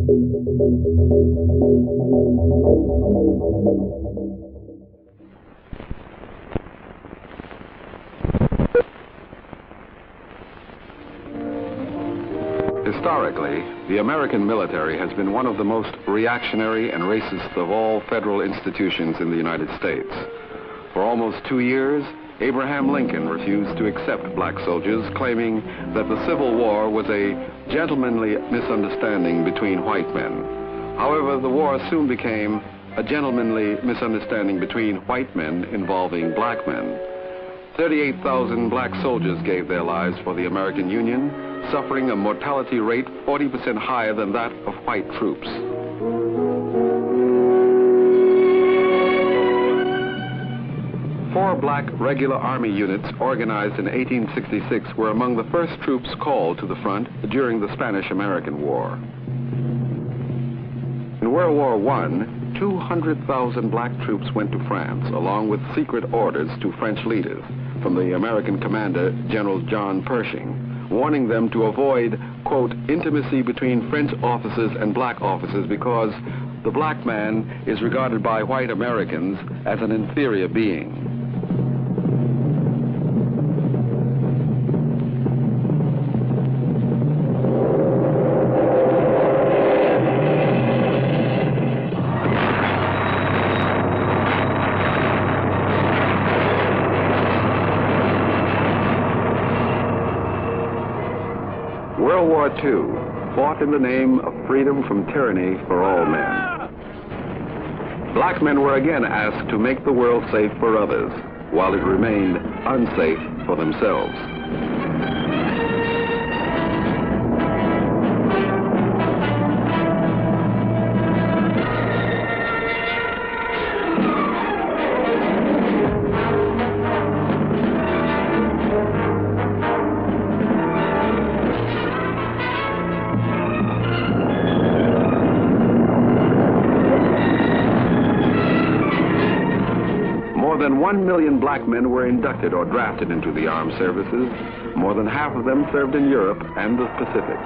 Historically, the American military has been one of the most reactionary and racist of all federal institutions in the United States. For almost 2 years, Abraham Lincoln refused to accept black soldiers, claiming that the Civil War was a gentlemanly misunderstanding between white men. However, the war soon became a gentlemanly misunderstanding between white men involving black men. 38,000 black soldiers gave their lives for the American Union, suffering a mortality rate 40% higher than that of white troops. Four black regular army units organized in 1866 were among the first troops called to the front during the Spanish-American War. In World War I, 200,000 black troops went to France, along with secret orders to French leaders from the American commander, General John Pershing, warning them to avoid, quote, intimacy between French officers and black officers because the black man is regarded by white Americans as an inferior being. World War II fought in the name of freedom from tyranny for all men. Black men were again asked to make the world safe for others, while it remained unsafe for themselves. More than 1 million black men were inducted or drafted into the armed services. More than half of them served in Europe and the Pacific.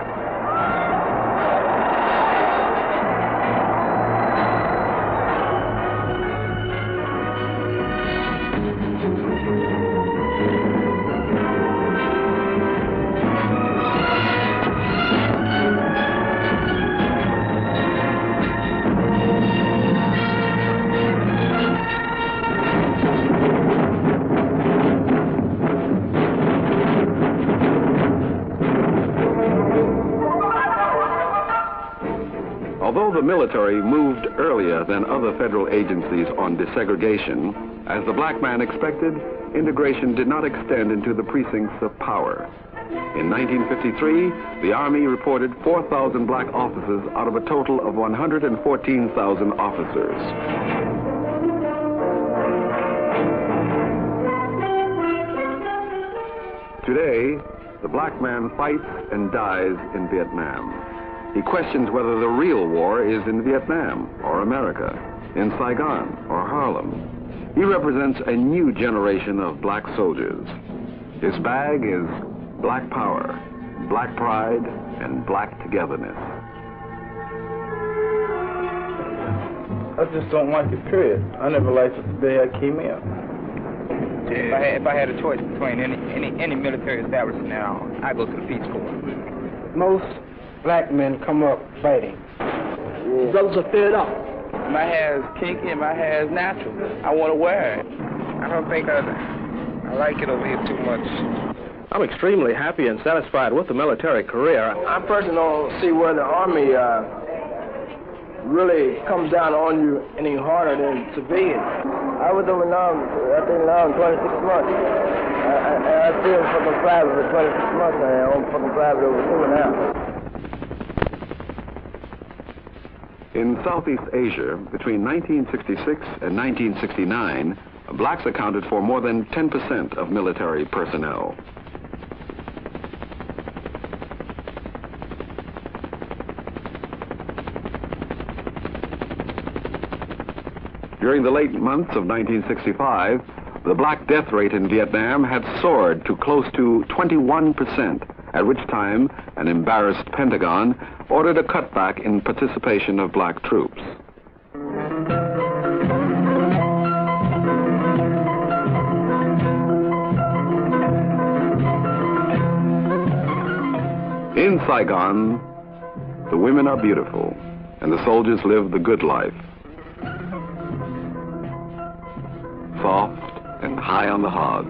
Although the military moved earlier than other federal agencies on desegregation, as the black man expected, integration did not extend into the precincts of power. In 1953, the Army reported 4,000 black officers out of a total of 114,000 officers. Today, the black man fights and dies in Vietnam. He questions whether the real war is in Vietnam or America, in Saigon or Harlem. He represents a new generation of black soldiers. His bag is black power, black pride, and black togetherness. I just don't like it, period. I never liked it the day I came here. If I had a choice between any military establishment now, I'd go to the Peace Corps. Most black men come up fighting. Brothers are fed up. My hair is kinky and my hair is natural. I want to wear it. I don't think I like it over here too much. I'm extremely happy and satisfied with the military career. I personally don't see where the Army really comes down on you any harder than civilians. I was over now, I think now in 26 months. I still fucking private for 26 months now. I'm fucking private over 2.5. In Southeast Asia, between 1966 and 1969, blacks accounted for more than 10% of military personnel. During the late months of 1965, the black death rate in Vietnam had soared to close to 21%, at which time an embarrassed Pentagon ordered a cutback in participation of black troops. In Saigon, the women are beautiful, and the soldiers live the good life. Soft and high on the hog.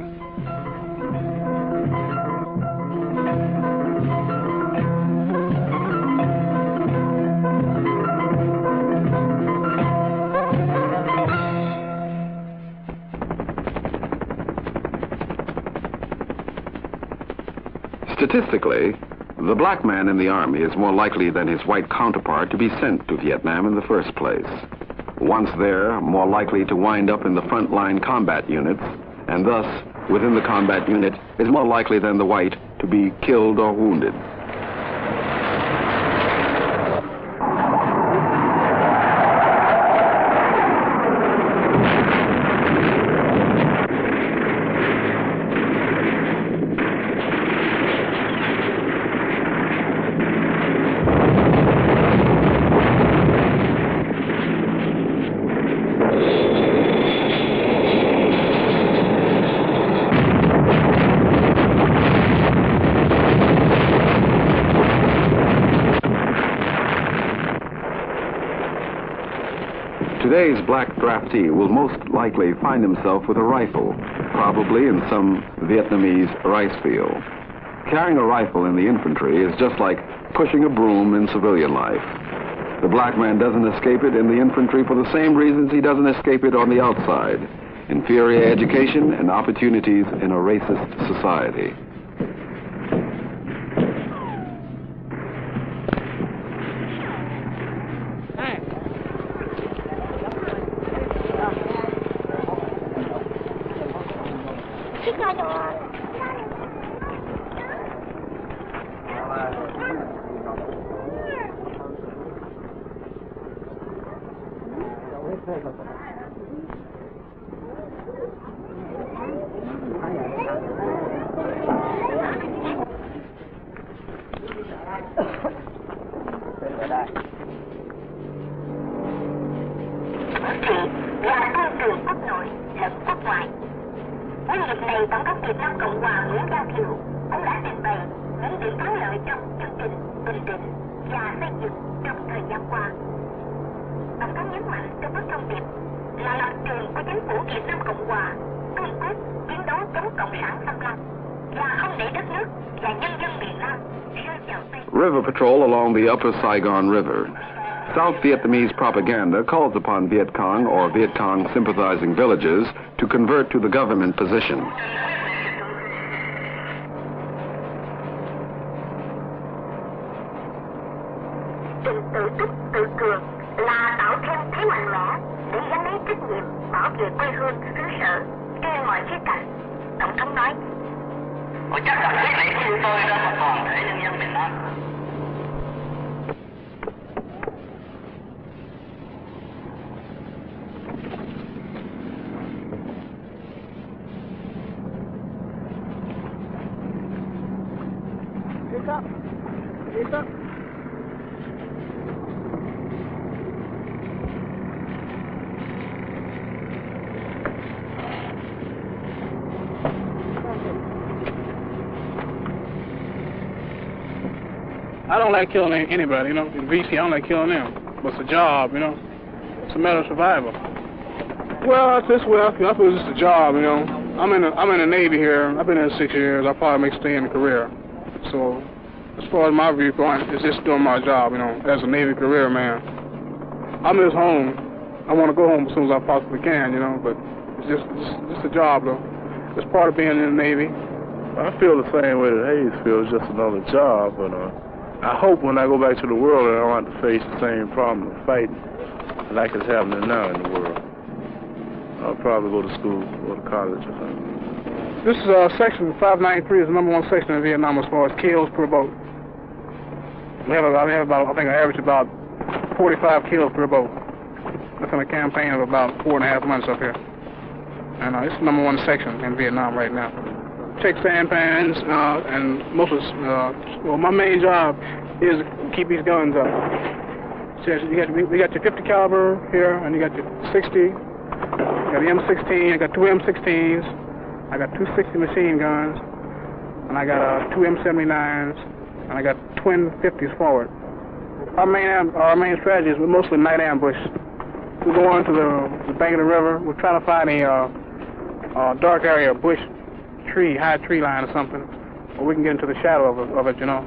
Statistically, the black man in the Army is more likely than his white counterpart to be sent to Vietnam in the first place. Once there, more likely to wind up in the frontline combat units, and thus, within the combat unit, is more likely than the white to be killed or wounded. Today's black draftee will most likely find himself with a rifle, probably in some Vietnamese rice field. Carrying a rifle in the infantry is just like pushing a broom in civilian life. The black man doesn't escape it in the infantry for the same reasons he doesn't escape it on the outside: inferior education and opportunities in a racist society. là tăng cường quốc nội lẫn quốc ngoại. Nhân dịp này, Tổng thống Việt Nam Cộng hòa Nguyễn Gia Thiệu cũng đã trình bày những điểm thắng lợi trong chương trình bình định và xây dựng trong thời gian qua. Tổng thống nhấn mạnh trong bức thông điệp là lập trường của chính phủ Việt Nam Cộng hòa cương quyết chiến đấu chống cộng sản xâm lăng và không để đất nước và nhân dân miền Nam rơi vào tay. River patrol along the upper Saigon River. South Vietnamese propaganda calls upon Viet Cong or Viet Cong sympathizing villages to convert to the government position. Trình tự túc tự cường là tạo thêm thế mạnh mẽ để gánh lấy trách nhiệm bảo vệ quê hương xứ sở trên mọi khía cạnh. Tổng thống nói: Tôi chắc rằng quyết định của chúng tôi ra một toàn thể nhân dân miền Nam. I don't like killing anybody, you know. In VC, I don't like killing them. But it's a job, you know. It's a matter of survival. Well, this way I feel it's just a job, you know. I'm in the Navy here. I've been here 6 years. I'll probably make a stay in the career. So, as far as my viewpoint, it's just doing my job, you know, as a Navy career man. I miss home. I want to go home as soon as I possibly can, you know. But it's just a job, though. It's part of being in the Navy. I feel the same way that Hayes feels, just another job, but I hope when I go back to the world that I don't have to face the same problem of fighting like it's happening now in the world. I'll probably go to school, go to college or something. This is section 593 is the #1 section in Vietnam as far as kills per boat. We have about, I think I average about 45 kills per boat. That's in a campaign of about 4.5 months up here. And it's the #1 section in Vietnam right now. check sand pans, and most of well, my main job is to keep these guns up. So we got your 50 caliber here, and you got your 60. You got the M16. I got two M16s. I got two 60 machine guns, and I got two M79s, and I got twin 50s forward. Our main strategy is mostly night ambush. We go into the bank of the river. We're trying to find a dark area, bush, tree, high tree line or something, where we can get into the shadow of it, you know,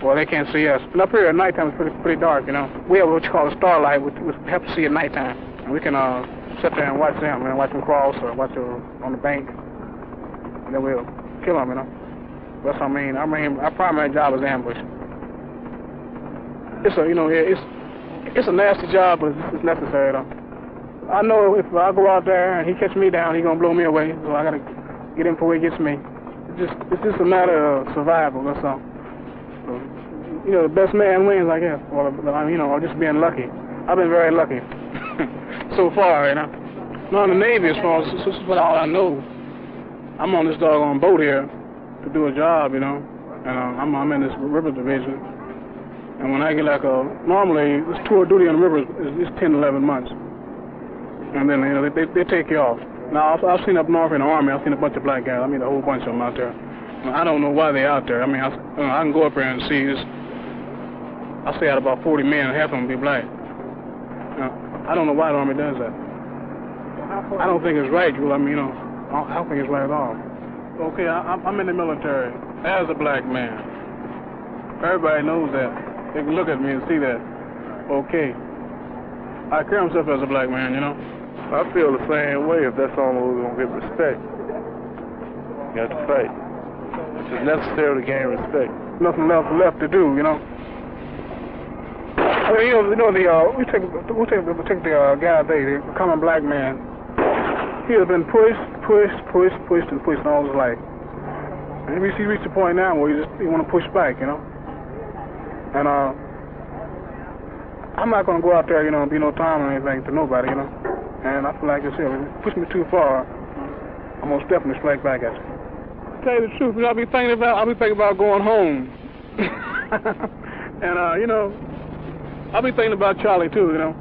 where they can't see us. And up here at nighttime it's pretty dark, you know. We have what you call a starlight, which helps see at nighttime, and we can sit there and watch them, watch them cross or watch them on the bank, and then we'll kill them, you know. That's what I mean. Our primary job is ambush. It's a nasty job, but it's necessary though. I know if I go out there and he catch me down, he's gonna blow me away. So I gotta get him before he gets me. It's just a matter of survival. That's all. So, you know, the best man wins, I guess. Or just being lucky. I've been very lucky so far, you know. Now in the Navy, as far as this is what all I know. I'm on this doggone boat here to do a job, you know, and I'm in this river division. And when I get normally this tour duty on the river is 10, 11 months. And then, you know, they take you off. Now, I've seen up north in the Army, I've seen a bunch of black guys. I mean, a whole bunch of them out there. I don't know why they're out there. I mean, I can go up there and see this. I say out about 40 men, half of them be black. I don't know why the Army does that. I don't think it's right, Jewel. I mean, you know, I don't think it's right at all. Okay, I'm in the military as a black man. Everybody knows that. They can look at me and see that. Okay. I carry myself as a black man, you know. I feel the same way. If that's the only way we're going to get respect, you have to fight. It's necessary to gain respect. Nothing else left to do, you know. I mean, we take the guy today, the common black man. He has been pushed all his life. And he reached a point now where he want to push back, you know. And I'm not going to go out there, you know, and be no time or anything to nobody, you know. And I feel like this here, if you push me too far, I'm going to definitely strike back at you. To tell you the truth, you know, I'll be thinking about going home. And, you know, I'll be thinking about Charlie too, you know.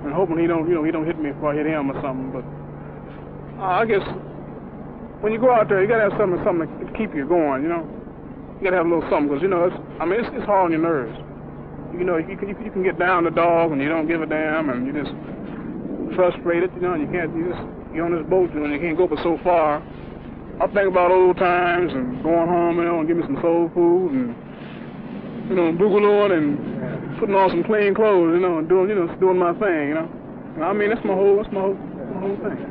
And hoping he don't hit me before I hit him or something. But I guess when you go out there, you got to have something to keep you going, you know. You gotta have a little something, because, you know, it's hard on your nerves. You know, you can get down the dog and you don't give a damn, and you just frustrated, you know, and you're on this boat, you know, and you can't go but so far. I think about old times and going home, you know, and give me some soul food and, you know, boogalooing and putting on some clean clothes, you know, and doing my thing, you know. And I mean, that's my whole thing.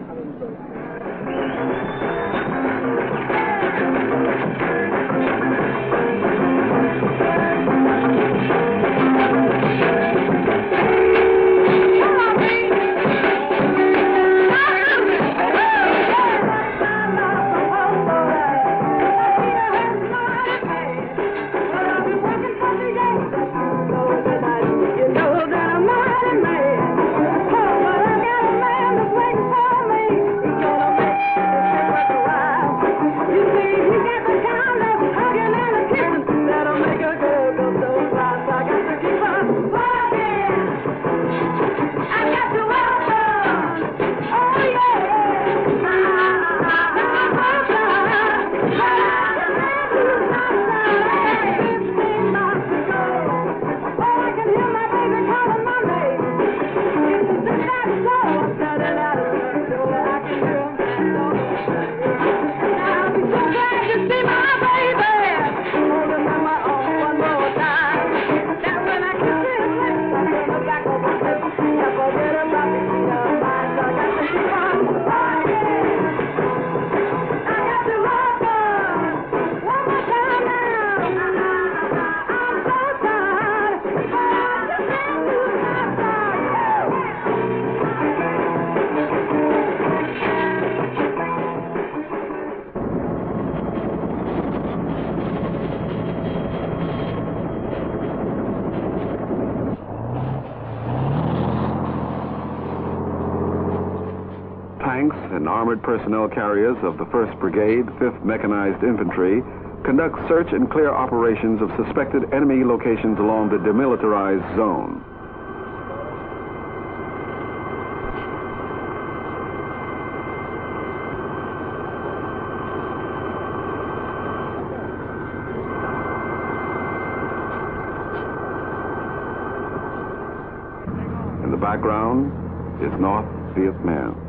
tanks and armored personnel carriers of the 1st Brigade, 5th Mechanized Infantry, conduct search and clear operations of suspected enemy locations along the demilitarized zone. In the background is North Vietnam.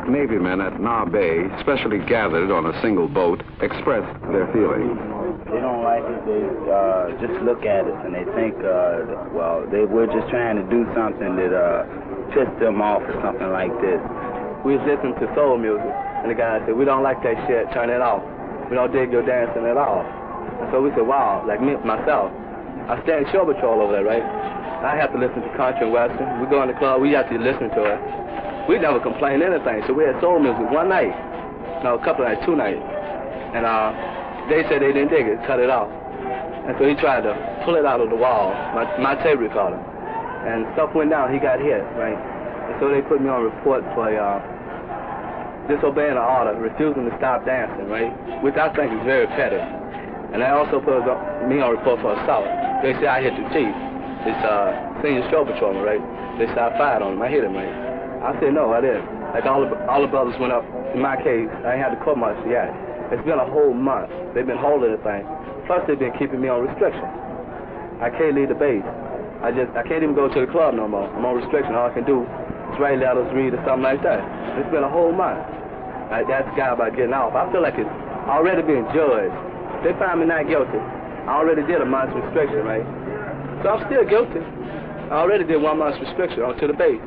Navy men at Na Bay, specially gathered on a single boat, expressed their feelings. They don't like it. They just look at us and they think, well, we're just trying to do something that piss them off or something like this. We was listening to soul music, and the guy said, "We don't like that shit. Turn it off. We don't dig your dancing at all." And so we said, "Wow." Like me myself, I stay in shore patrol over there, right? I have to listen to country and western. We go in the club. We have to listen to it. We never complained anything, so we had soul music one night. No, a couple of nights, 2 nights. And they said they didn't dig it, cut it off. And so he tried to pull it out of the wall, my tape recorder. And stuff went down, he got hit, right? And so they put me on report for disobeying the order, refusing to stop dancing, right? Which I think is very petty. And they also put me on report for assault. They said I hit the chief. It's senior shore patrolman, right? They said I fired on him, I hit him, right? I said, no, I didn't. Like all the brothers went up. In my case, I ain't had to court much yet. It's been a whole month. They've been holding the thing. Plus, they've been keeping me on restriction. I can't leave the base. I can't even go to the club no more. I'm on restriction. All I can do is write letters, read, or something like that. It's been a whole month. I asked the guy about getting off. I feel like it's already being judged. They find me not guilty. I already did a month's restriction, right? So I'm still guilty. I already did 1 month's restriction onto the base.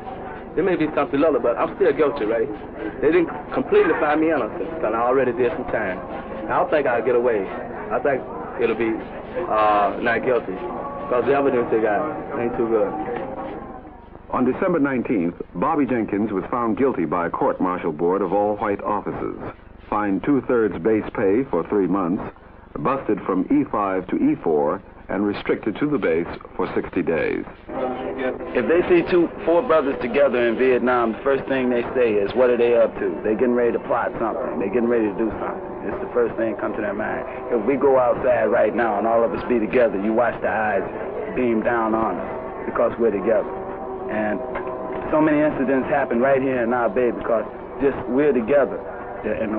There may be something other, but I'm still guilty, right? They didn't completely find me innocent, because I already did some time. I don't think I'll get away. I think it'll be not guilty, because the evidence they got ain't too good. On December 19th, Bobby Jenkins was found guilty by a court-martial board of all-white officers, fined 2/3 base pay for 3 months, busted from E5 to E4, and restricted to the base for 60 days. If they see 4 brothers together in Vietnam, the first thing they say is, what are they up to? They're getting ready to plot something. They're getting ready to do something. It's the first thing that comes to their mind. If we go outside right now and all of us be together, you watch the eyes beam down on us because we're together. And so many incidents happen right here in our bay because just we're together. And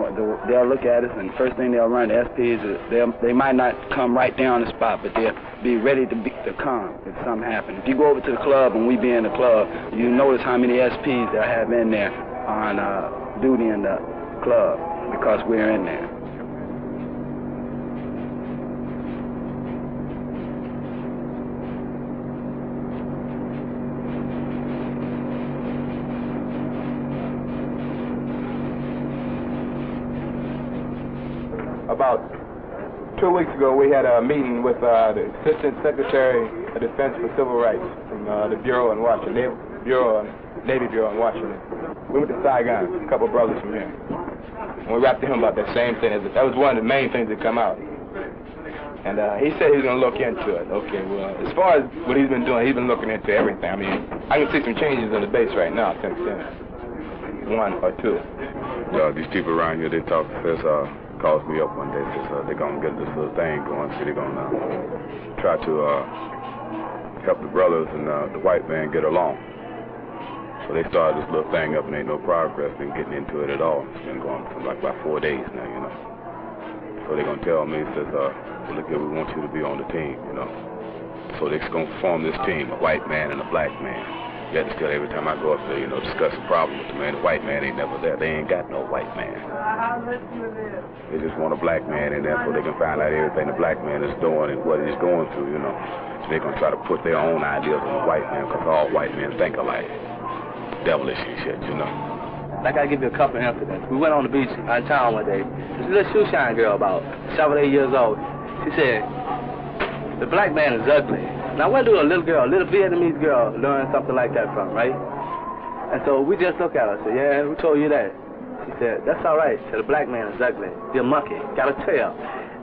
they'll look at us, and first thing they'll run, the SPs, they might not come right there on the spot, but they'll be ready to come if something happens. If you go over to the club and we be in the club, you notice how many SPs they'll have in there on duty in the club because we're in there. About 2 weeks ago, we had a meeting with the Assistant Secretary of Defense for Civil Rights from the Bureau in Washington, Navy Bureau in Washington. We went to Saigon, a couple of brothers from here. And we rapped to him about that same thing. That was one of the main things that come out. And he said he was going to look into it. Okay, well, as far as what he's been doing, he's been looking into everything. I mean, I can see some changes on the base right now since then. 1 or 2. These people around here, they talk to us, called me up one day, says they're going to get this little thing going, so they're going to try to help the brothers and the white man get along. So they started this little thing up and ain't no progress in getting into it at all. It's been going for like about 4 days now, you know. So they're going to tell me, says, well, look here, we want you to be on the team, you know. So they're going to form this team, a white man and a black man. Yet still, every time I go up there, you know, discuss a problem with the man, the white man ain't never there. They ain't got no white man. They just want a black man in there so they can find out everything the black man is doing and what he's going through, you know. So they're going to try to put their own ideas on the white man because all white men think alike. Devilish and shit, you know. I gotta give you a couple of incidents. We went on the beach in town one day. This little shoe shine girl, about 7 or 8 years old. She said, "The black man is ugly." Now, where do a little Vietnamese girl, learn something like that from, right? And so we just looked at her and said, "Yeah, who told you that?" She said, "That's all right." She said, "The black man is ugly. He's a monkey, got a tail."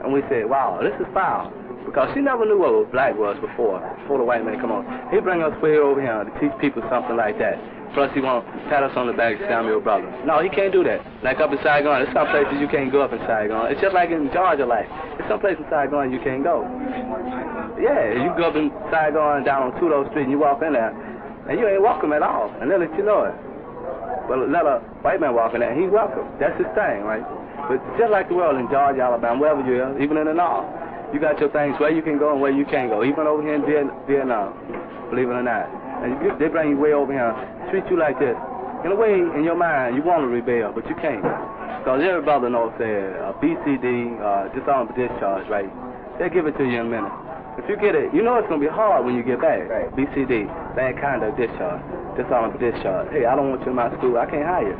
And we said, "Wow, this is foul." Because she never knew what black was before the white man come on. He bring us way over here to teach people something like that. Plus, he want to pat us on the back and say, "I'm your brother." No, he can't do that. Like up in Saigon, there's some places you can't go up in Saigon. It's just like in Georgia, like, there's some places in Saigon you can't go. Yeah, you go up in Saigon down on Tudo Street and you walk in there, and you ain't welcome at all, and they'll let you know it. But let a white man walk in there, and he's welcome. That's his thing, right? But just like the world in Georgia, Alabama, wherever you are, even in the North, you got your things where you can go and where you can't go. Even over here in Vietnam, believe it or not. And they bring you way over here, treat you like this. In a way, in your mind, you want to rebel, but you can't. Because every brother knows that BCD, dishonorable discharge, right? They'll give it to you in a minute. If you get it, you know it's going to be hard when you get back. Right. BCD, bad conduct discharge, dishonorable discharge. Hey, I don't want you in my school, I can't hire you.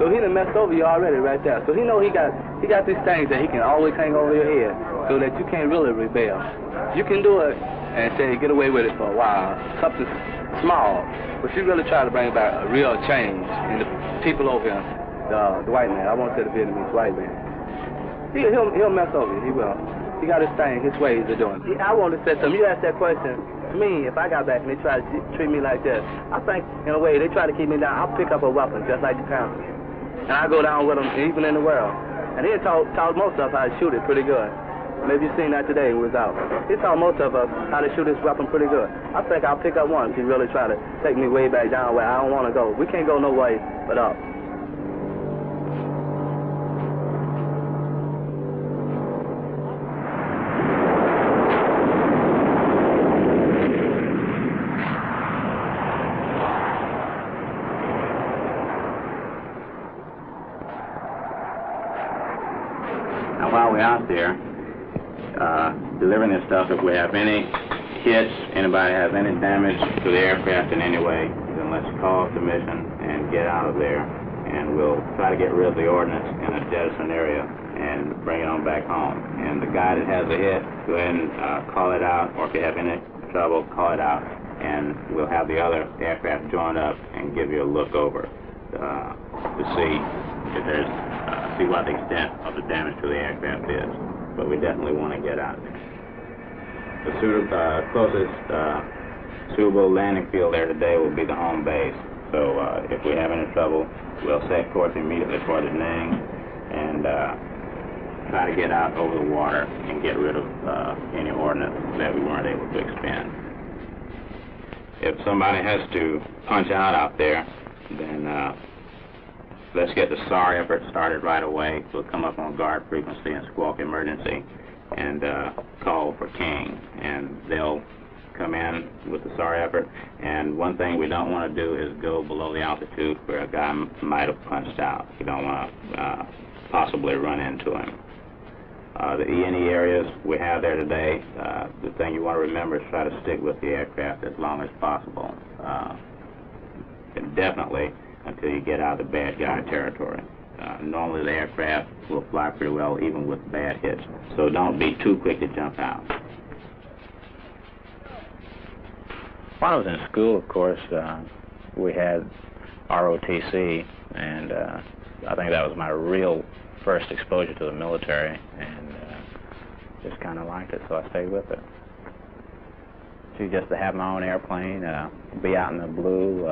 So he done messed over you already right there. So he know he got these things that he can always hang over your head so that you can't really rebel. You can do it and say, get away with it for a while, something small, but you really try to bring about a real change in the people over here, the white man. I won't say the Vietnamese white man. He'll mess over you, he will. He got his thing, his ways of doing it. I want to say something. You asked that question to me, if I got back and they try to treat me like this, I think, in a way, they try to keep me down. I'll pick up a weapon just like the counsel. And I go down with them, even in the world. And he taught most of us how to shoot it pretty good. Maybe you've seen that today when we was out. He taught most of us how to shoot this weapon pretty good. I think I'll pick up one if he really try to take me way back down where I don't want to go. We can't go no way but up. Now, while we're out there, delivering this stuff, if we have any hits, anybody has any damage to the aircraft in any way, then let's call off the mission and get out of there, and we'll try to get rid of the ordnance in a jettison area and bring it on back home. And the guy that has a hit, go ahead and call it out, or if you have any trouble, call it out, and we'll have the other aircraft join up and give you a look over to see if there's see what the extent of the damage to the aircraft is. But we definitely want to get out. The closest suitable landing field there today will be the home base. So if we have any trouble, we'll set course immediately for the Ning and try to get out over the water and get rid of any ordnance that we weren't able to expend. If somebody has to punch out there, then let's get the SAR effort started right away. We'll come up on guard frequency and squawk emergency and call for King. And they'll come in with the SAR effort. And one thing we don't want to do is go below the altitude where a guy might have punched out. We don't want to possibly run into him. The E&E areas we have there today, the thing you want to remember is try to stick with the aircraft as long as possible. And definitely until you get out of the bad guy territory. Normally the aircraft will fly pretty well even with bad hits, so don't be too quick to jump out. While I was in school, of course, we had ROTC, and I think that was my real first exposure to the military, and just kind of liked it, so I stayed with it. So just to have my own airplane, be out in the blue,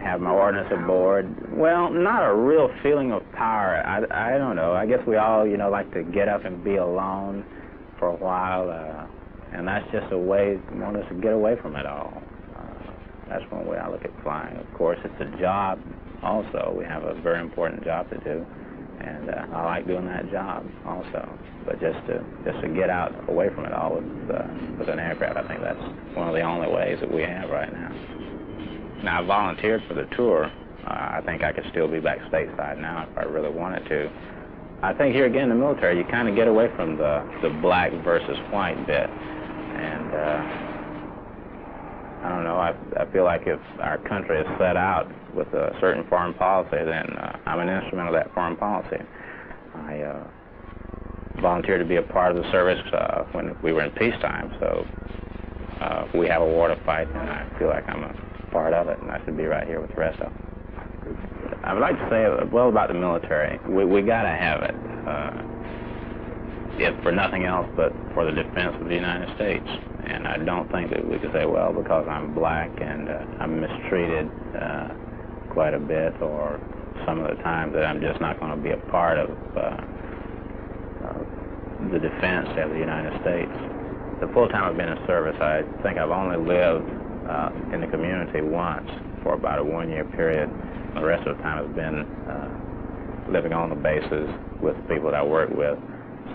have my ordnance aboard. Well, not a real feeling of power. I don't know. I guess we all, like to get up and be alone for a while And that's just a way they want us to get away from it all. That's one way I look at flying. Of course, it's a job also. We have a very important job to do, and I like doing that job also. But just to get out away from it all with an aircraft, I think that's one of the only ways that we have right now. Now, I volunteered for the tour. I think I could still be back stateside now if I really wanted to. I think here again in the military, you kind of get away from the black versus white bit. And I don't know, I feel like if our country is set out with a certain foreign policy, then I'm an instrument of that foreign policy. I volunteered to be a part of the service when we were in peacetime, so we have a war to fight, and I feel like I'm a part of it, and I should be right here with the rest of them. I would like to say, well, about the military, we got to have it, if for nothing else but for the defense of the United States. And I don't think that we could say, well, because I'm black and I'm mistreated quite a bit, or some of the times that I'm just not going to be a part of the defense of the United States. The full time I've been in service, I think I've only lived in the community once for about a 1-year period. The rest of the time has been living on the bases with the people that I work with.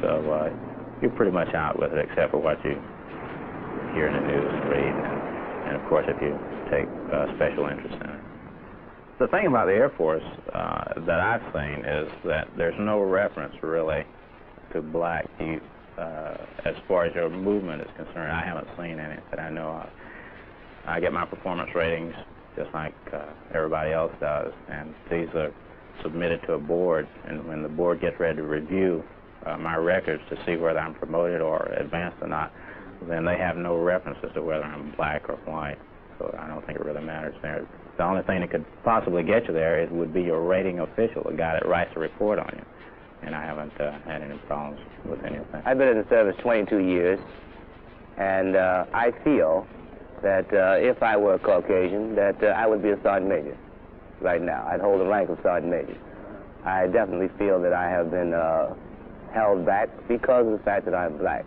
So you're pretty much out with it, except for what you hear in the news and read, and of course if you take special interest in it. The thing about the Air Force that I've seen is that there's no reference really to black youth as far as your movement is concerned. I haven't seen any that I know of. I get my performance ratings just like everybody else does, and these are submitted to a board, and when the board gets ready to review my records to see whether I'm promoted or advanced or not, then they have no references to whether I'm black or white, so I don't think it really matters there. The only thing that could possibly get you there would be your rating official, the guy that writes the report on you, and I haven't had any problems with any of that. I've been in the service 22 years, and I feel that if I were a Caucasian, that I would be a sergeant major right now. I'd hold the rank of sergeant major. I definitely feel that I have been held back because of the fact that I'm black.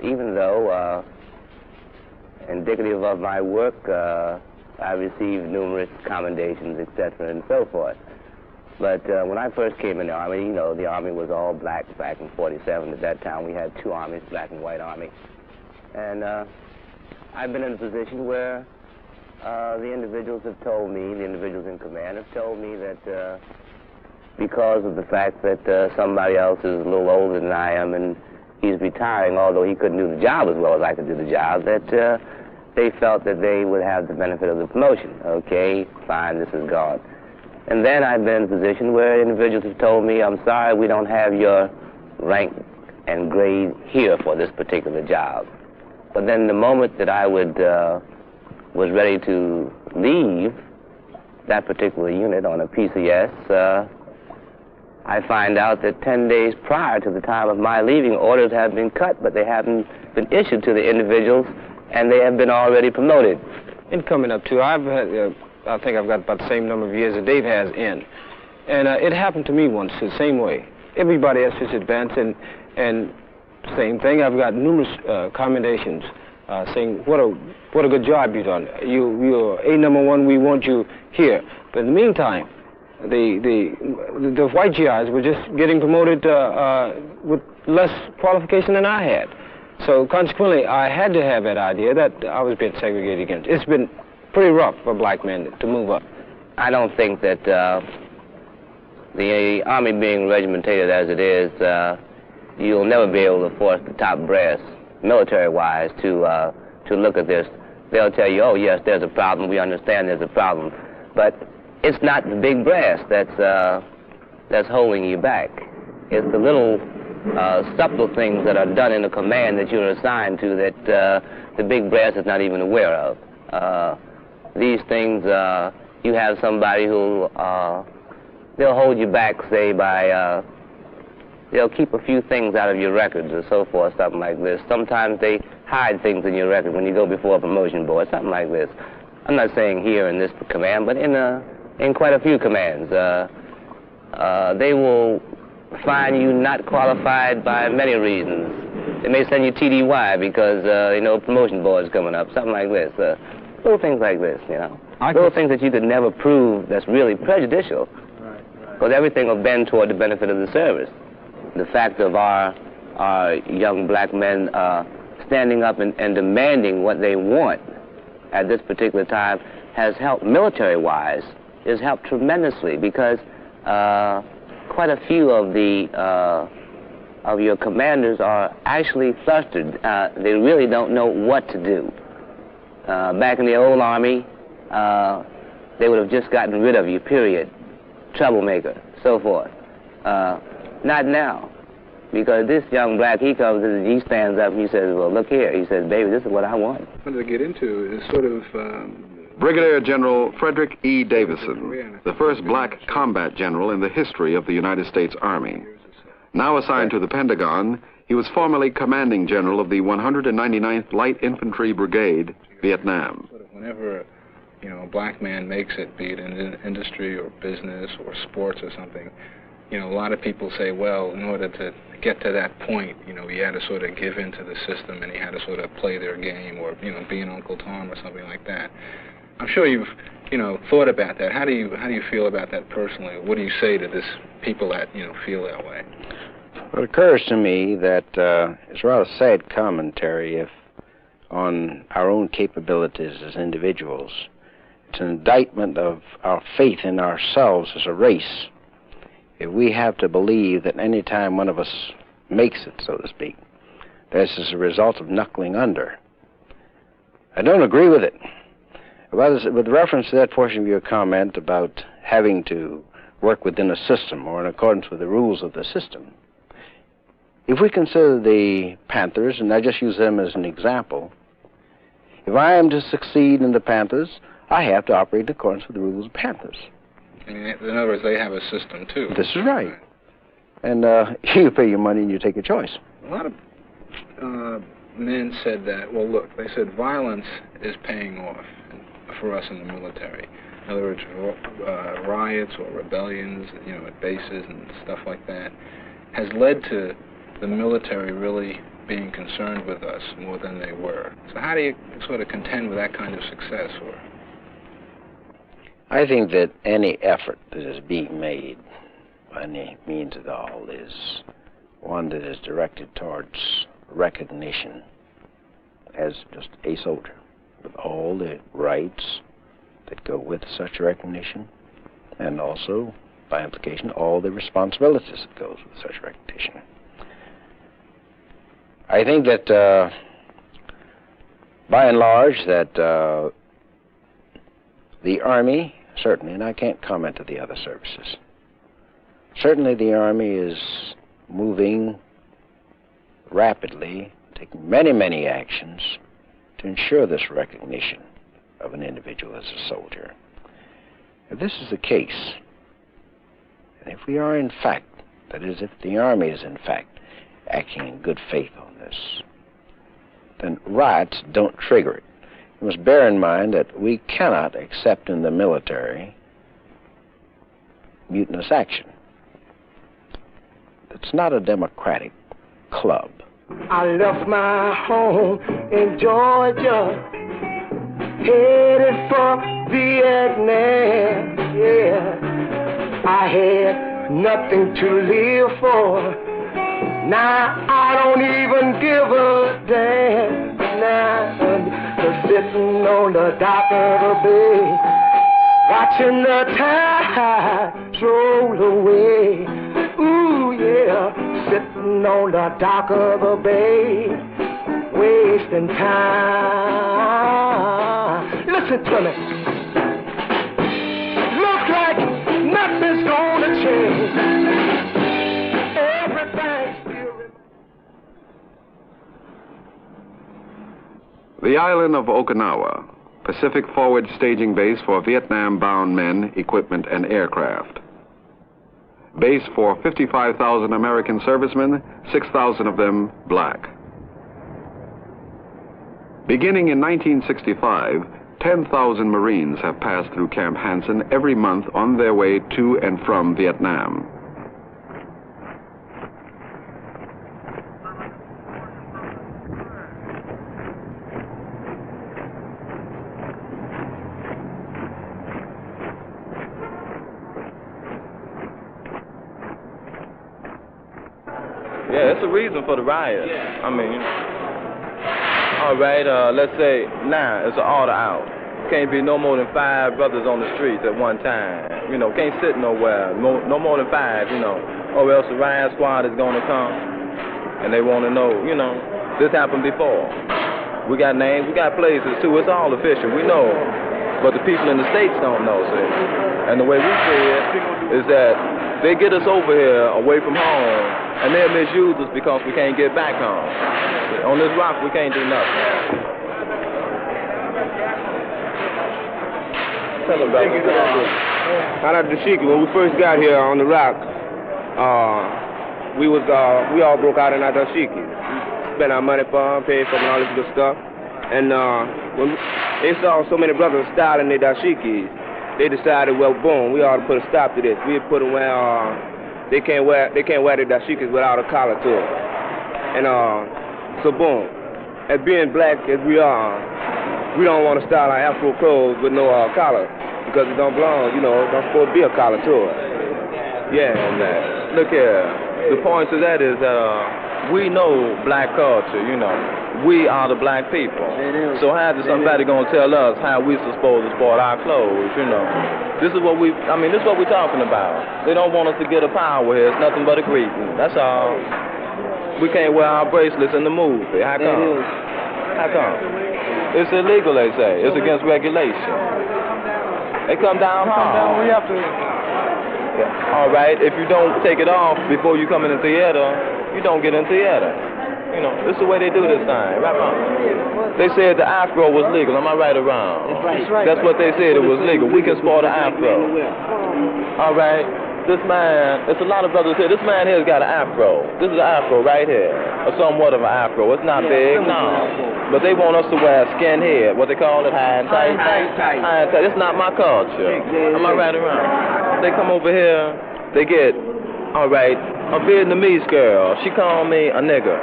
Even though, indicative of my work, I received numerous commendations, etc., and so forth. But when I first came in the Army, you know, the Army was all black back in '47. At that time, we had 2 armies, black and white Army. And I've been in a position where the individuals have told me, the individuals in command have told me that because of the fact that somebody else is a little older than I am and he's retiring, although he couldn't do the job as well as I could do the job, that they felt that they would have the benefit of the promotion. Okay, fine, this is gone. And then I've been in a position where individuals have told me, I'm sorry, we don't have your rank and grade here for this particular job. But then the moment that I was ready to leave that particular unit on a PCS, I find out that 10 days prior to the time of my leaving, orders have been cut, but they haven't been issued to the individuals, and they have been already promoted. In coming up too, I've had, I think I've got about the same number of years that Dave has in. And it happened to me once the same way. Everybody else is advanced, and same thing. I've got numerous commendations saying, what a good job you've done. You're A number 1, we want you here. But in the meantime, the white GIs were just getting promoted with less qualification than I had. So consequently, I had to have that idea that I was being segregated against. It's been pretty rough for black men to move up. I don't think that the Army being regimentated as it is, you'll never be able to force the top brass, military-wise, to look at this. They'll tell you, oh, yes, there's a problem. We understand there's a problem. But it's not the big brass that's holding you back. It's the little subtle things that are done in the command that you're assigned to that the big brass is not even aware of. These things, you have somebody who, they'll hold you back, say, by, they'll keep a few things out of your records or so forth, something like this. Sometimes they hide things in your record when you go before a promotion board, something like this. I'm not saying here in this command, but in quite a few commands. They will find you not qualified by many reasons. They may send you TDY because, you know, promotion board's coming up, something like this. Little things like this, you know. Little things that you could never prove that's really prejudicial. Because everything will bend toward the benefit of the service. The fact of our young black men standing up and demanding what they want at this particular time has helped, military-wise, has helped tremendously because quite a few of your commanders are actually flustered. They really don't know what to do. Back in the old army, they would have just gotten rid of you, period. Troublemaker, so forth. Not now. Because this young black, he comes and he stands up and he says, well, look here. He says, baby, this is what I want. What to get into is sort of... Brigadier General Frederick E. Davison, the first black combat general in the history of the United States Army. Now assigned to the Pentagon, he was formerly commanding general of the 199th Light Infantry Brigade, Vietnam. Whenever, you know, a black man makes it, be it in industry or business or sports or something, you know, a lot of people say, well, in order to get to that point, you know, he had to sort of give in to the system and he had to sort of play their game or, you know, be an Uncle Tom or something like that. I'm sure you've, you know, thought about that. How do you feel about that personally? What do you say to this people that, you know, feel that way? Well, it occurs to me that it's a rather sad commentary if on our own capabilities as individuals. It's an indictment of our faith in ourselves as a race. If we have to believe that any time one of us makes it, so to speak, this is a result of knuckling under. I don't agree with it. With reference to that portion of your comment about having to work within a system or in accordance with the rules of the system, if we consider the Panthers, and I just use them as an example, if I am to succeed in the Panthers, I have to operate in accordance with the rules of Panthers. I mean, in other words, they have a system, too. This is right. And you pay your money and you take a choice. A lot of men said that, well, look, they said violence is paying off for us in the military. In other words, riots or rebellions, you know, at bases and stuff like that, has led to the military really being concerned with us more than they were. So how do you sort of contend with that kind of success? Or I think that any effort that is being made by any means at all is one that is directed towards recognition as just a soldier, with all the rights that go with such recognition, and also, by implication, all the responsibilities that goes with such recognition. I think that, by and large, that the Army, certainly, and I can't comment to the other services, certainly the Army is moving rapidly, taking many, many actions to ensure this recognition of an individual as a soldier. If this is the case, and if we are in fact, that is, if the Army is in fact acting in good faith on this, then riots don't trigger it. You must bear in mind that we cannot accept in the military mutinous action. It's not a democratic club. I left my home in Georgia, headed for Vietnam, yeah. I had nothing to live for. Now I don't even give a damn. Now I'm sitting on the dock of the bay, watching the tide roll away. Ooh, yeah, sitting on the dock of the bay, wasting time. Listen to me. Looks like nothing's gonna change. Everything's still remains. The island of Okinawa, Pacific Forward Staging Base for Vietnam-bound men, equipment, and aircraft. Base for 55,000 American servicemen, 6,000 of them black. Beginning in 1965, 10,000 Marines have passed through Camp Hansen every month on their way to and from Vietnam. what's the reason for the riot? I mean, all right, let's say now it's an order out. Can't be no more than 5 brothers on the streets at one time. You know, can't sit nowhere. No more than 5, you know. Or else the riot squad is going to come and they want to know, you know, this happened before. We got names, we got places too. It's all official, we know. But the people in the States don't know, see. And the way we see it is that they get us over here away from home and they'll misuse us because we can't get back home. On this rock, we can't do nothing. Tell them about it. Out at the Dashiki, when we first got here on the rock, we all broke out in our Dashiki. Spent our money for them, paid for them, all this good stuff. And when they saw so many brothers styling their dashikis, they decided, well, boom, we ought to put a stop to this. We put them where they can't wear their dashikis without a collar to it. And so boom, as being black as we are, we don't want to style our Afro clothes with no collar because it don't belong, you know, don't supposed to be a collar to it. Yeah, and look here, the point to that is that we know black culture, you know. We are the black people. So how is somebody gonna tell us how we supposed to sport our clothes, you know? This is what we're talking about. They don't want us to get a power here. It's nothing but a greeting. That's all. We can't wear our bracelets in the movie. How come? How come? It's illegal, they say. It's against regulation. They come down hard. We have to. All right, if you don't take it off before you come in the theater, you don't get in theater. You know, this is the way they do this thing. Right on. They said the Afro was legal. Am I right or wrong? That's right. That's what they said, it was legal. We can sport an Afro. All right. This man, there's a lot of brothers here. This man here has got an Afro. This is an Afro right here. Or somewhat of an Afro. It's not big, no. But they want us to wear skin head. What they call it, high and tight. High and tight. It's not my culture. Am I right or wrong? They come over here, they get, all right, a Vietnamese girl. She called me a nigger.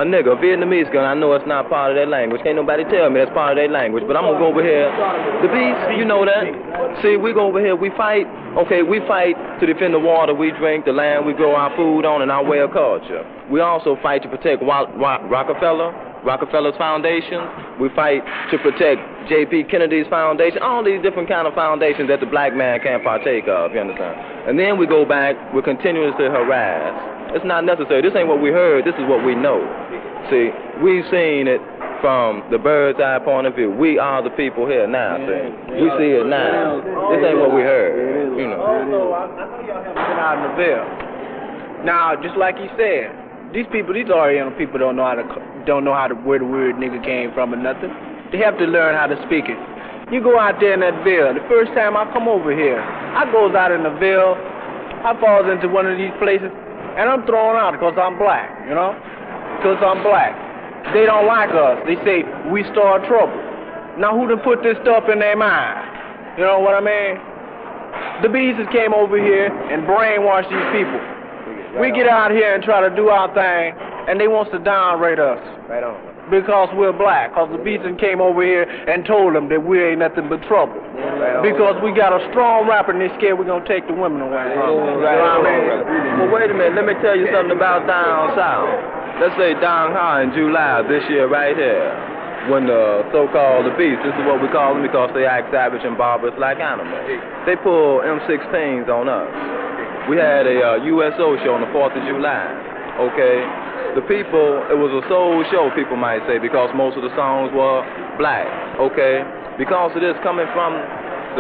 A nigga, a Vietnamese girl. I know it's not part of their language. Can't nobody tell me that's part of their language. But I'm going to go over here. The beast, you know that. See, we go over here, we fight. Okay, we fight to defend the water we drink, the land we grow our food on, and our way of culture. We also fight to protect Rockefeller's foundation. We fight to protect J.P. Kennedy's foundation. All these different kind of foundations that the black man can't partake of, you understand? And then we go back, we're continuously harassed. It's not necessary. This ain't what we heard. This is what we know. See, we've seen it from the bird's eye point of view. We are the people here now, see. We see it now. This ain't what we heard, you know. Been out in the Ville. Now, just like he said, these Oriental people don't know how to where the word nigga came from or nothing. They have to learn how to speak it. You go out there in that Ville. The first time I come over here, I goes out in the Ville. I falls into one of these places. And I'm thrown out because I'm black, you know? Because I'm black. They don't like us. They say, we start trouble. Now, who done put this stuff in their mind? You know what I mean? The bees came over here and brainwashed these people. We get out here and try to do our thing, and they want to downrate us. Right on. Because we're black. Because the bees came over here and told them that we ain't nothing but trouble. Right because we got a strong rapper and they scared we're going to take the women away. Right. Well, wait a minute. Let me tell you something about down south. Let's say down high in July this year right here, when the so-called the beasts, this is what we call them because they act savage and barbarous like animals. They pull M16s on us. We had a USO show on the 4th of July, okay? The people, it was a soul show, people might say, because most of the songs were black, okay? Because of this, coming from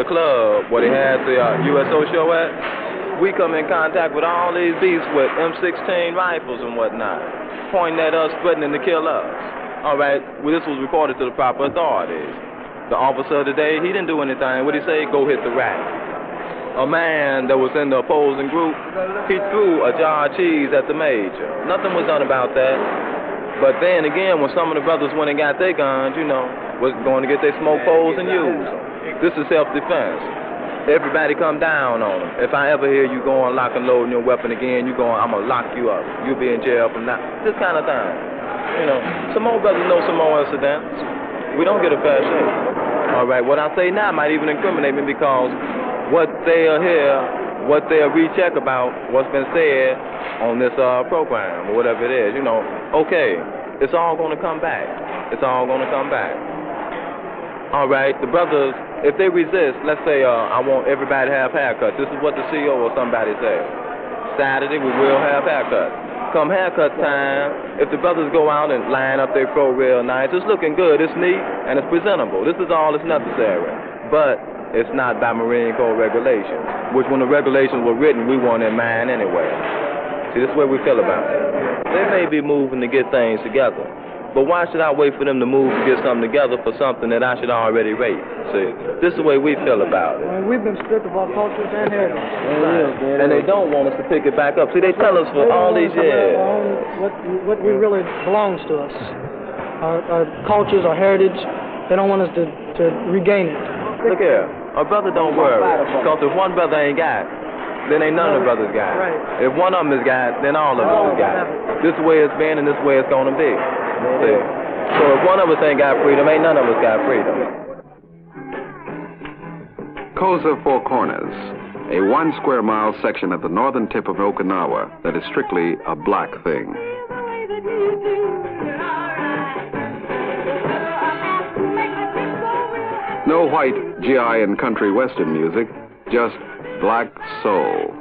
the club where they had the USO show at, we come in contact with all these beasts with M16 rifles and whatnot, pointing at us, threatening to kill us. All right, well, this was reported to the proper authorities. The officer today, he didn't do anything. What did he say? Go hit the rack. A man that was in the opposing group, he threw a jar of cheese at the major. Nothing was done about that. But then again, when some of the brothers went and got their guns, you know, was going to get their smoke poles and use them. This is self-defense. Everybody come down on them. If I ever hear you going lock and loading your weapon again, you going, I'm going to lock you up. You'll be in jail from now. This kind of thing. You know, some more brothers know some more incidents. We don't get a fair shake. All right, what I say now might even incriminate me because what they are here, what they'll recheck about what's been said on this program or whatever it is. You know, okay, it's all going to come back. It's all going to come back. All right, the brothers, if they resist, let's say I want everybody to have haircuts. This is what the CEO or somebody said. Saturday we will have haircuts. Come haircut time, if the brothers go out and line up their fro real nice, it's looking good, it's neat, and it's presentable. This is all that's necessary. But it's not by Marine Corps regulations, which when the regulations were written, we weren't in mind anyway. See, this is what we feel about it. They may be moving to get things together, but why should I wait for them to move to get something together for something that I should already rate? See, this is the way we feel about it. Well, we've been stripped of our cultures and heritage. Right. And they don't want us to pick it back up. See, they tell us for all these years. What we really belongs to us. Our cultures, our heritage, they don't want us to regain it. Look here, our brother don't worry. Because if one brother ain't got, then ain't none of the brothers got. Right. If one of them is got, then all of them is got. This way it's been and this way it's going to be. See? So if one of us ain't got freedom, ain't none of us got freedom. Kosa Four Corners, a 1 square mile section at the northern tip of Okinawa that is strictly a black thing. No white GI and country western music, just black soul.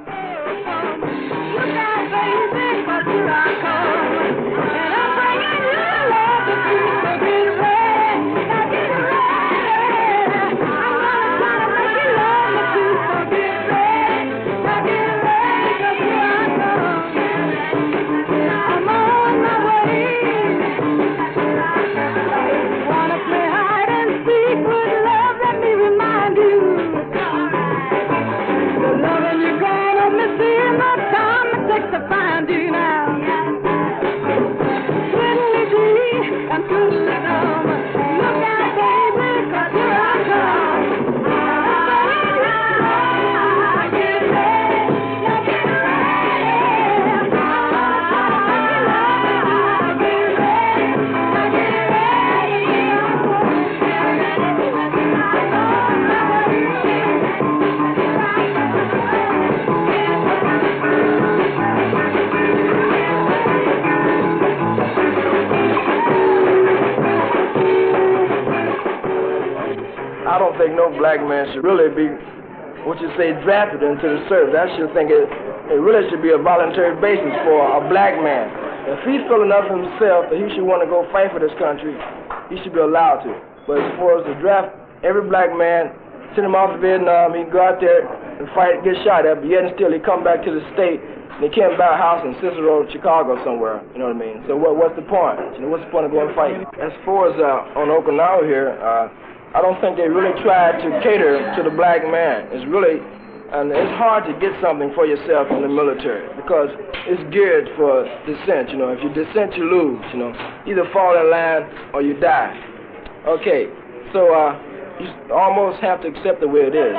I don't think no black man should really be, what you say, drafted into the service. I should think it really should be a voluntary basis for a black man. If he's feeling up himself that he should want to go fight for this country, he should be allowed to. But as far as the draft, every black man, send him off to Vietnam, he can go out there and fight, get shot at, but yet and still he come back to the state and he can't buy a house in Cicero, Chicago somewhere, you know what I mean? So what's the point? You know, what's the point of going fighting? As far as on Okinawa here, I don't think they really tried to cater to the black man. It's really, and it's hard to get something for yourself in the military because it's geared for dissent, you know. If you dissent, you lose, you know. Either fall in line or you die. Okay, so you almost have to accept the way it is.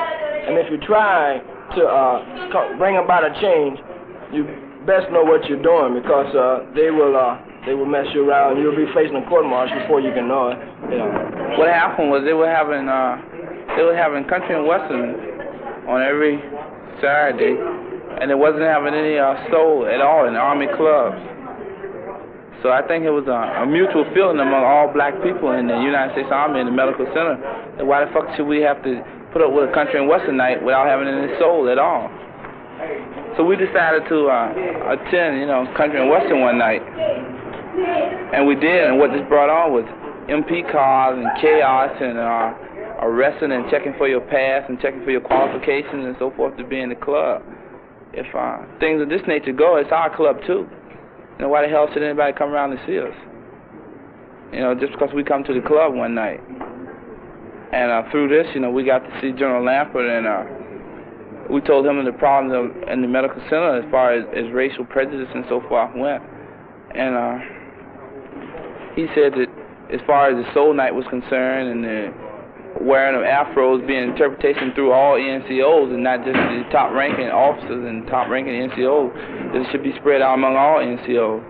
And if you try to bring about a change, you best know what you're doing because they will mess you around. You'll be facing a court-martial before you can know it. You know. What happened was they were having country and western on every Saturday, and it wasn't having any soul at all in the Army clubs. So I think it was a mutual feeling among all black people in the United States Army and the medical center. And why the fuck should we have to put up with a country and western night without having any soul at all? So we decided to attend, you know, country and western one night. And we did, and what this brought on was MP cars and chaos and arresting and checking for your pass and checking for your qualifications and so forth to be in the club. If things of this nature go, it's our club too. You know, why the hell should anybody come around and see us? You know, just because we come to the club one night. And through this, you know, we got to see General Lampert, and we told him the problems in the medical center as far as racial prejudice and so forth went. And he said that as far as the Soul Night was concerned and the wearing of afros being interpretation through all NCOs and not just the top-ranking officers and top-ranking NCOs, that it should be spread out among all NCOs.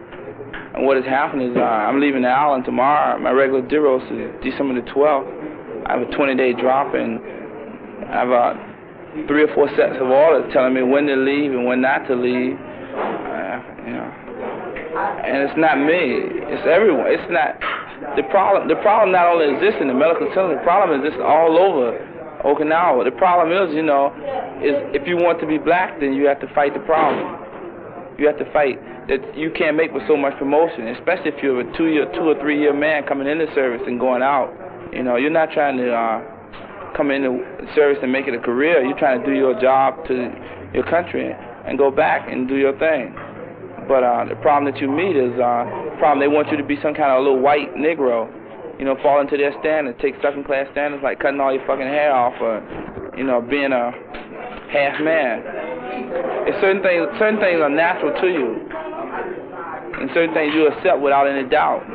And what has happened is I'm leaving the island tomorrow. My regular Diros is December the 12th. I have a 20-day drop, and I've 3 or 4 sets of orders telling me when to leave and when not to leave. You know, and it's not me. It's everyone. It's not the problem. The problem not only exists in the medical center. The problem exists all over Okinawa. The problem is, you know, is if you want to be black, then you have to fight the problem. You have to fight that you can't make with so much promotion, especially if you're a 2 or 3 year man coming into service and going out. You know, you're not trying to come into service and make it a career. You're trying to do your job to your country and go back and do your thing. But the problem that you meet is the problem they want you to be some kind of little white Negro, you know, fall into their standards, take second-class standards like cutting all your fucking hair off or, you know, being a half man. It's certain things are natural to you, and certain things you accept without any doubt.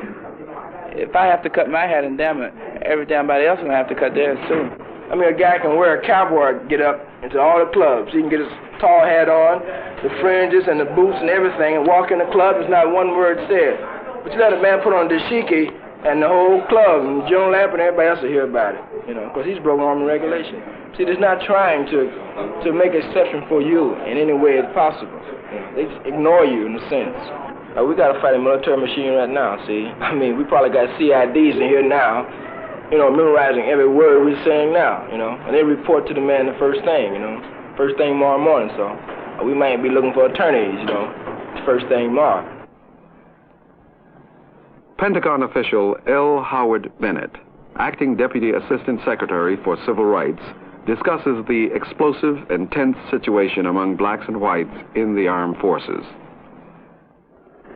If I have to cut my hair, then damn it, everybody else is going to have to cut theirs too. I mean, a guy can wear a cowboy get up into all the clubs. He can get his tall hat on, the fringes and the boots and everything, and walk in the club. There's not one word said. But you let a man put on dashiki, and the whole club, and Joan Lamp and everybody else will hear about it, you know, because he's broken army regulation. See, they're not trying to make exception for you in any way as possible. They just ignore you in a sense. We got to fight a military machine right now, see? I mean, we probably got CIDs in here now, you know, memorizing every word we're saying now, you know, and they report to the man the first thing, you know, first thing tomorrow morning, so we might be looking for attorneys, you know, first thing tomorrow. Pentagon official L. Howard Bennett, acting Deputy Assistant Secretary for Civil Rights, discusses the explosive and tense situation among blacks and whites in the armed forces.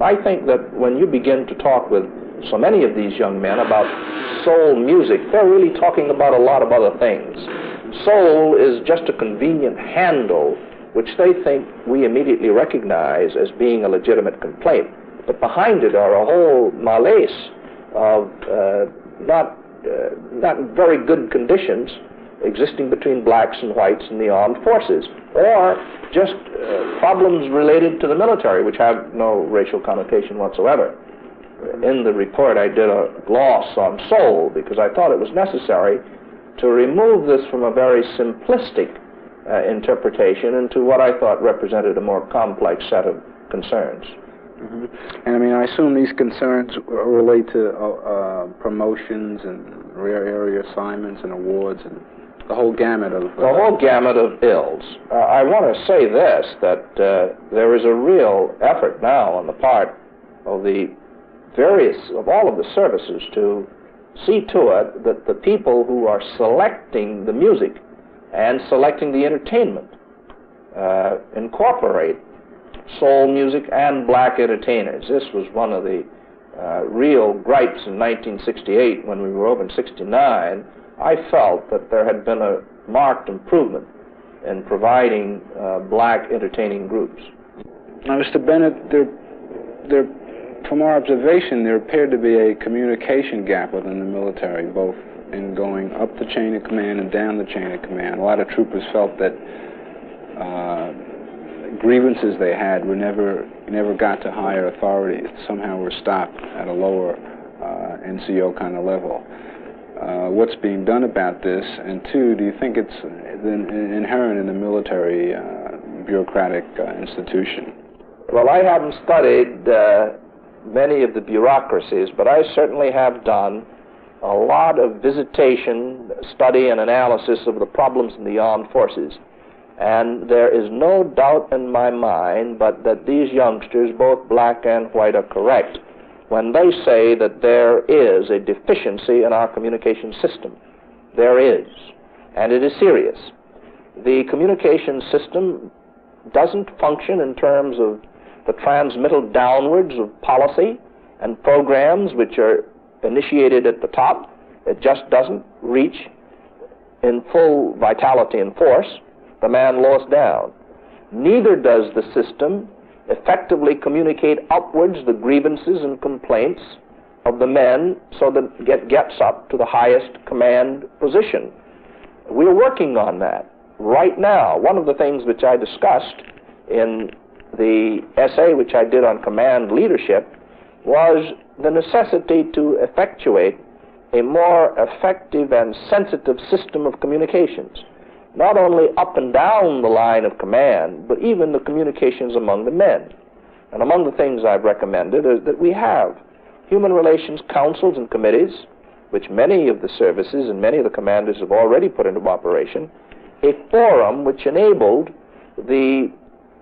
I think that when you begin to talk with so many of these young men about soul music, they're really talking about a lot of other things. Soul is just a convenient handle which they think we immediately recognize as being a legitimate complaint. But behind it are a whole malaise of not very good conditions existing between blacks and whites in the armed forces, or just problems related to the military, which have no racial connotation whatsoever. In the report, I did a gloss on soul because I thought it was necessary to remove this from a very simplistic interpretation into what I thought represented a more complex set of concerns. Mm-hmm. And I mean, I assume these concerns relate to promotions and rare area assignments and awards and the whole gamut of... The whole gamut of ills. I want to say this, that there is a real effort now on the part of all of the services to see to it that the people who are selecting the music and selecting the entertainment incorporate soul music and black entertainers. This was one of the real gripes in 1968 when we were over in 69. I felt that there had been a marked improvement in providing black entertaining groups. Now, Mr. Bennett, from our observation, there appeared to be a communication gap within the military, both in going up the chain of command and down the chain of command. A lot of troopers felt that grievances they had were never got to higher authority. Somehow were stopped at a lower NCO kind of level. What's being done about this? And two, do you think it's inherent in the military bureaucratic institution? Well, I haven't studied many of the bureaucracies, but I certainly have done a lot of visitation, study, and analysis of the problems in the armed forces. And there is no doubt in my mind but that these youngsters, both black and white, are correct when they say that there is a deficiency in our communication system. There is, and it is serious. The communication system doesn't function in terms of the transmittal downwards of policy and programs which are initiated at the top. It just doesn't reach in full vitality and force the man lowest down. Neither does the system effectively communicate upwards the grievances and complaints of the men so that it gets up to the highest command position. We're working on that right now. One of the things which I discussed in the essay which I did on command leadership was the necessity to effectuate a more effective and sensitive system of communications. not only up and down the line of command, but even the communications among the men. And among the things I've recommended is that we have human relations councils and committees, which many of the services and many of the commanders have already put into operation, a forum which enabled the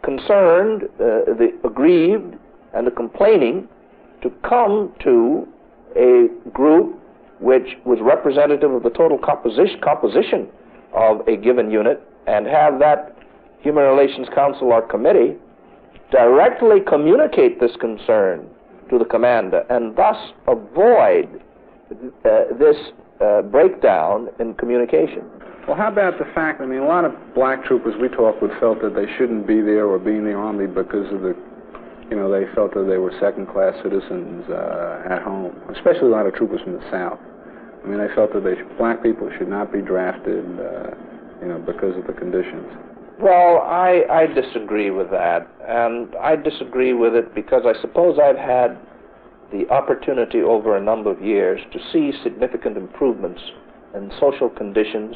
concerned, the aggrieved, and the complaining to come to a group which was representative of the total composition of a given unit, and have that Human Relations Council or committee directly communicate this concern to the commander, and thus avoid this breakdown in communication. Well, how about the fact, I mean, a lot of black troopers we talked with felt that they shouldn't be there or be in the Army because of the, you know, they felt that they were second-class citizens at home, especially a lot of troopers from the South. I mean, they felt that black people should not be drafted, you know, because of the conditions. Well, I disagree with that, and I disagree with it because I suppose I've had the opportunity over a number of years to see significant improvements in social conditions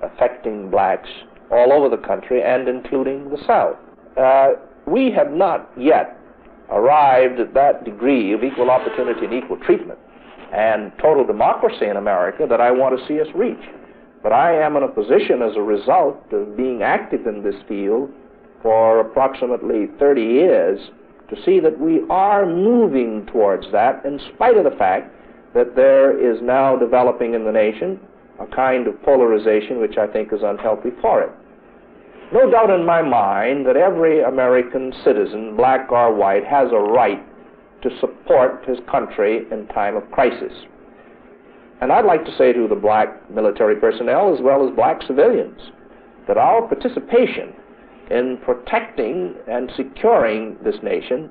affecting blacks all over the country and including the South. We have not yet arrived at that degree of equal opportunity and equal treatment and total democracy in America that I want to see us reach. But I am in a position as a result of being active in this field for approximately 30 years to see that we are moving towards that in spite of the fact that there is now developing in the nation a kind of polarization which I think is unhealthy for it. No doubt in my mind that every American citizen, black or white, has a right to support his country in time of crisis. And I'd like to say to the black military personnel as well as black civilians that our participation in protecting and securing this nation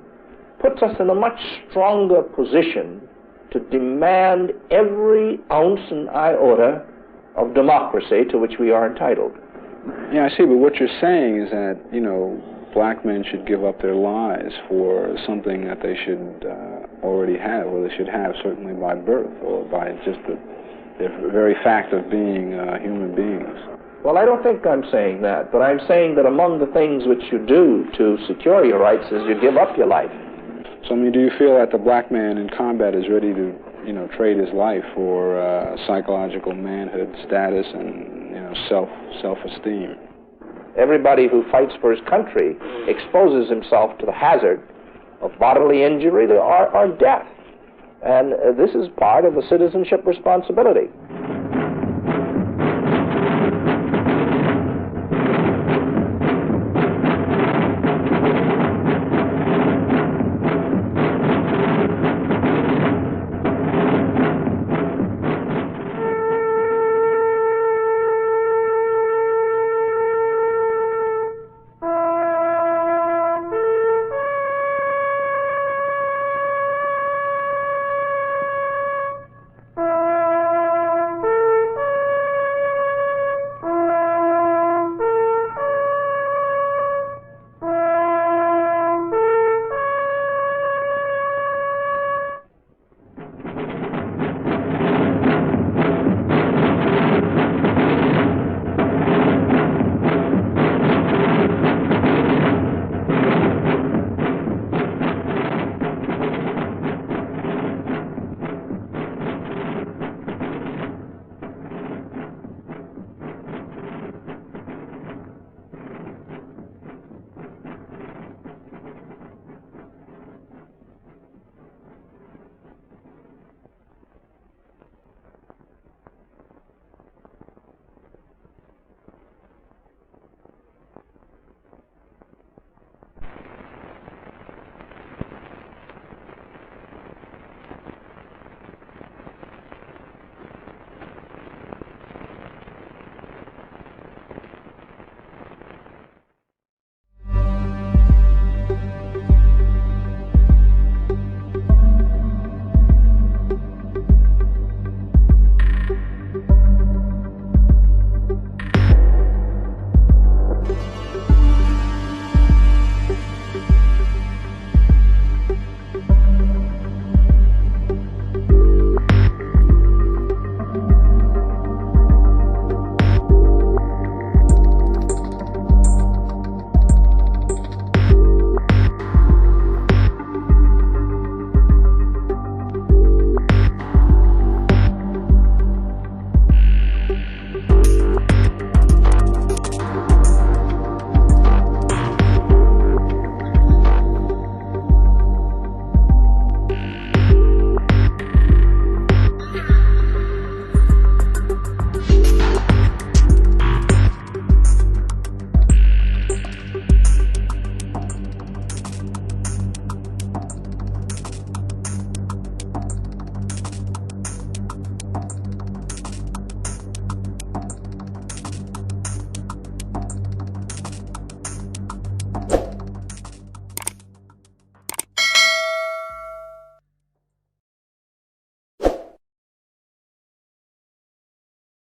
puts us in a much stronger position to demand every ounce and iota of democracy to which we are entitled. Yeah, I see, but what you're saying is that, you know, black men should give up their lives for something that they should already have, or they should have certainly by birth, or by just the very fact of being human beings. Well, I don't think I'm saying that, but I'm saying that among the things which you do to secure your rights is you give up your life. So, I mean, do you feel that the black man in combat is ready to, you know, trade his life for psychological manhood status and, you know, self-esteem? Everybody who fights for his country exposes himself to the hazard of bodily injury or death. And this is part of a citizenship responsibility.